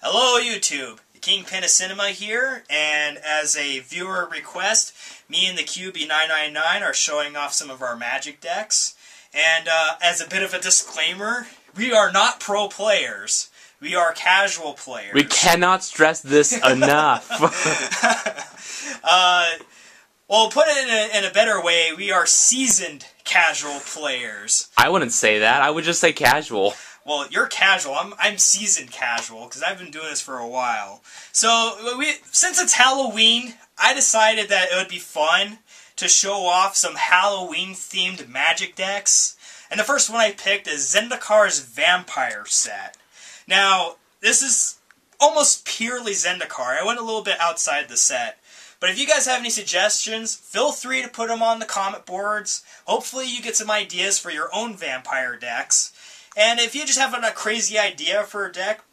Hello YouTube, the Kingpin of Cinema here, and as a viewer request, me and the QB999 are showing off some of our Magic decks. And as a bit of a disclaimer, we are not pro players. We are casual players. We cannot stress this enough. Well, put it in a better way, we are seasoned casual players. I wouldn't say that. I would just say casual. Well, you're casual. I'm seasoned casual because I've been doing this for a while. So since it's Halloween, I decided that it would be fun to show off some Halloween-themed Magic decks. And the first one I picked is Zendikar's Vampire set. Now, this is almost purely Zendikar. I went a little bit outside the set. But if you guys have any suggestions, feel free to put them on the comment boards. Hopefully you get some ideas for your own vampire decks. And if you just have a crazy idea for a deck,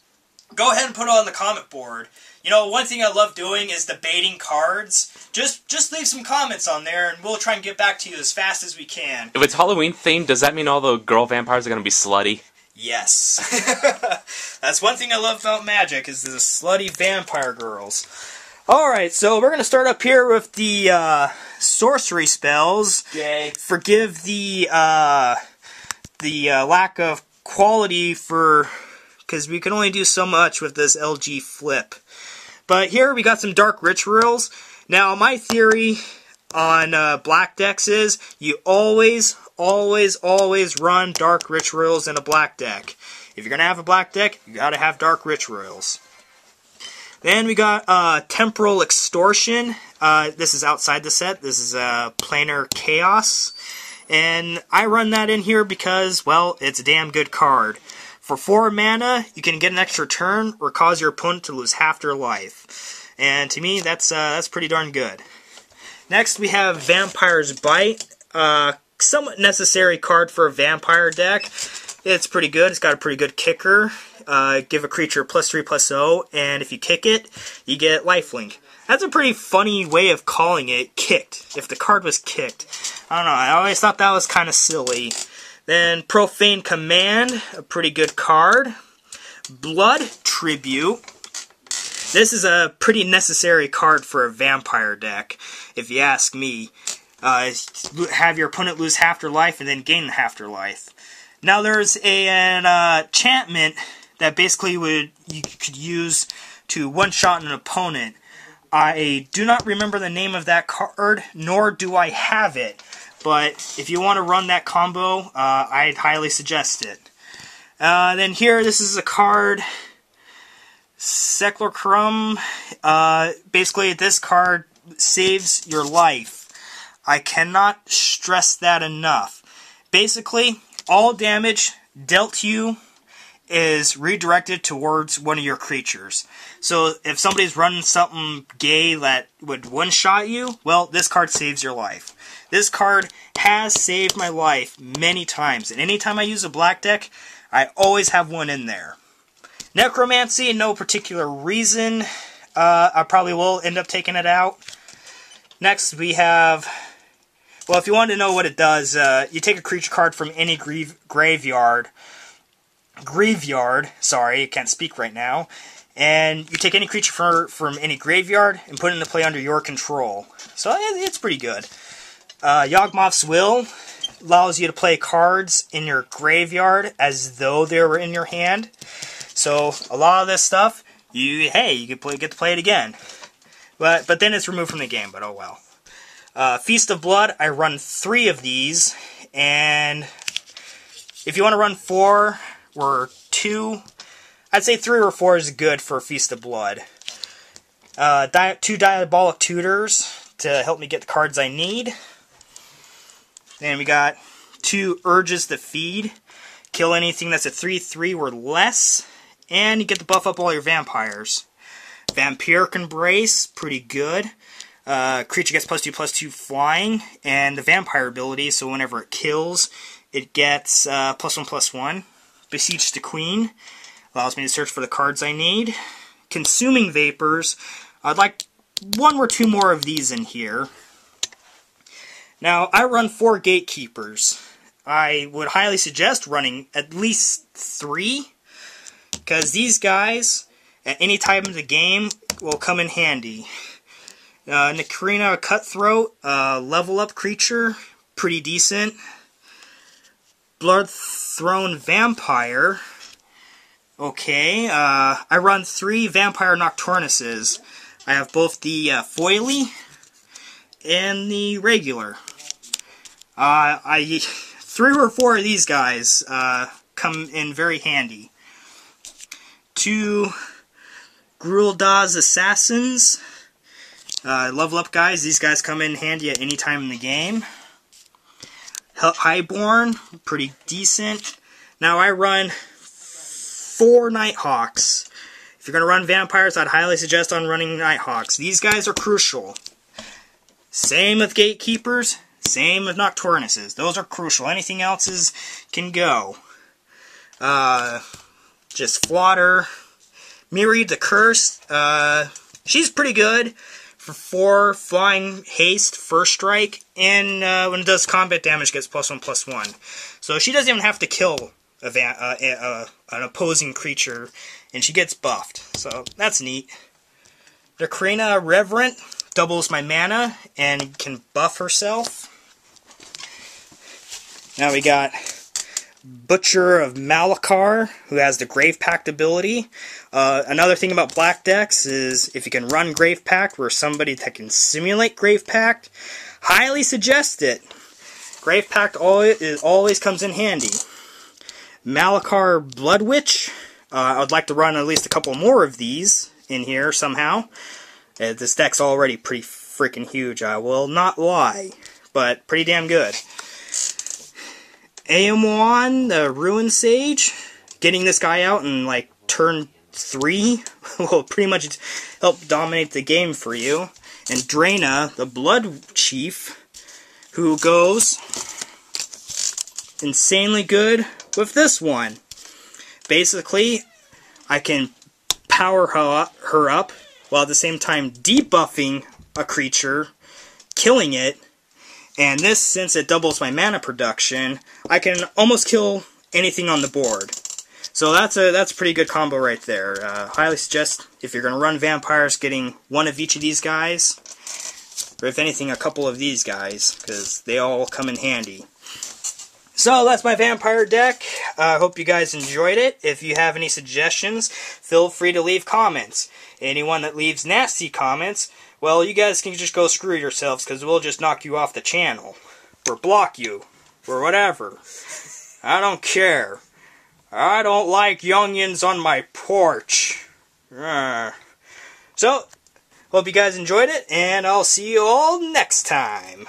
go ahead and put it on the comment board. You know, one thing I love doing is debating cards. Just leave some comments on there, and we'll try and get back to you as fast as we can. If it's Halloween themed, does that mean all the girl vampires are going to be slutty? Yes. That's one thing I love about Magic, is the slutty vampire girls. Alright, so we're going to start up here with the sorcery spells. Yay. Forgive the lack of quality because we can only do so much with this LG Flip. But here we got some Dark Rituals. Now my theory on black decks is you always run Dark Rituals in a black deck. If you're going to have a black deck, you got to have Dark Rituals. Then we got Temporal Extortion. This is outside the set. This is Planar Chaos. And I run that in here because, well, it's a damn good card. For 4 mana, you can get an extra turn or cause your opponent to lose half their life. And to me, that's pretty darn good. Next, we have Vampire's Bite. Somewhat necessary card for a vampire deck. It's pretty good. It's got a pretty good kicker. Give a creature +3/+0, and if you kick it, you get lifelink. That's a pretty funny way of calling it kicked, if the card was kicked. I don't know, I always thought that was kind of silly. Then Profane Command, a pretty good card. Blood Tribute. This is a pretty necessary card for a vampire deck, if you ask me. Have your opponent lose half their life and then gain half their life. Now there's an enchantment that basically you could use to one-shot an opponent. I do not remember the name of that card, nor do I have it. But if you want to run that combo, I'd highly suggest it. Then here, this is a card, Seclocrum. Basically, this card saves your life. I cannot stress that enough. Basically, all damage dealt to you is redirected towards one of your creatures. So if somebody's running something gay that would one-shot you, well, this card saves your life. This card has saved my life many times, and anytime I use a black deck, I always have one in there. Necromancy, no particular reason. I probably will end up taking it out. Next we have, well, if you want to know what it does, you take a creature card from any graveyard, sorry, I can't speak right now, and you take any creature from any graveyard and put it into play under your control. So it's pretty good. Yawgmoth's Will allows you to play cards in your graveyard as though they were in your hand. So a lot of this stuff, you get to play it again. But then it's removed from the game, but oh well. Feast of Blood, I run 3 of these, and if you want to run 4 or 2, I'd say 3 or 4 is good for Feast of Blood. 2 Diabolic Tutors to help me get the cards I need. Then we got 2 Urges to Feed. Kill anything that's a 3/3 or less, and you get to buff up all your vampires. Vampiric Embrace, pretty good. Creature gets +2/+2 flying, and the vampire ability, so whenever it kills, it gets +1/+1. Beseech the Queen allows me to search for the cards I need. Consuming Vapors, I'd like 1 or 2 more of these in here. Now, I run 4 Gatekeepers. I would highly suggest running at least 3, because these guys at any time of the game will come in handy. Nakarina Cutthroat, level up creature, pretty decent. Bloodthrone Vampire. Okay, I run 3 Vampire Nocturnuses. I have both the foily and the regular. 3 or 4 of these guys come in very handy. 2 Grueldaz Assassins. Level up guys. These guys come in handy at any time in the game. Highborn, pretty decent. Now I run 4 Nighthawks. If you're going to run vampires, I'd highly suggest on running Nighthawks. These guys are crucial. Same with Gatekeepers, same with Nocturnuses. Those are crucial. Anything else can go. Just Flaughter. Myriad the Cursed. She's pretty good for 4 flying haste, first strike, and when it does combat damage, gets +1/+1. So she doesn't even have to kill an opposing creature, and she gets buffed. So that's neat. Nakarina Reverent doubles my mana and can buff herself. Now we got Butcher of Malakar, who has the Grave Pact ability. Another thing about black decks is if you can run Grave Pact or somebody that can simulate Grave Pact, highly suggest it. Grave Pact always comes in handy. Malakar Blood Witch. I would like to run at least a couple more of these in here somehow. This deck's already pretty freaking huge, I will not lie, but pretty damn good. Aemon, the Ruin Sage. Getting this guy out in like turn 3 will pretty much help dominate the game for you. And Draina, the Blood Chief, who goes insanely good with this one. Basically, I can power her up while at the same time debuffing a creature, killing it. And this, since it doubles my mana production, I can almost kill anything on the board. So that's a pretty good combo right there. Highly suggest, if you're going to run vampires, getting one of each of these guys. Or if anything, a couple of these guys, because they all come in handy. So that's my vampire deck. I hope you guys enjoyed it. If you have any suggestions, feel free to leave comments. Anyone that leaves nasty comments, well, you guys can just go screw yourselves, because we'll just knock you off the channel. Or block you. Or whatever. I don't care. I don't like youngins on my porch. So, hope you guys enjoyed it, and I'll see you all next time.